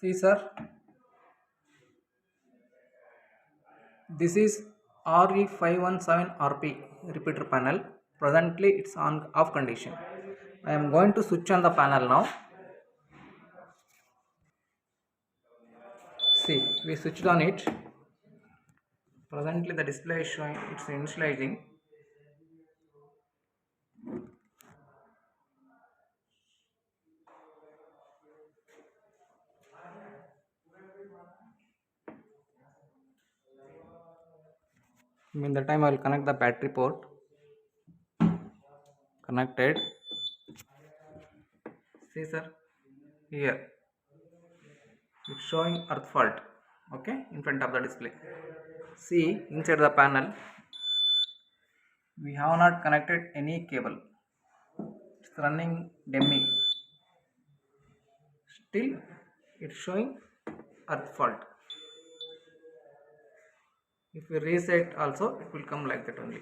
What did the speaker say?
See sir, this is RE517RP repeater panel. Presently it's on off condition. I am going to switch on the panel now. See, we switched on it. Presently the display is showing it's initializing. In the time I will connect the battery port. Connected. See sir, here it's showing earth fault, okay, in front of the display. See, inside the panel we have not connected any cable. It's running dummy. Still it's showing earth fault. If we reset also, it will come like that only.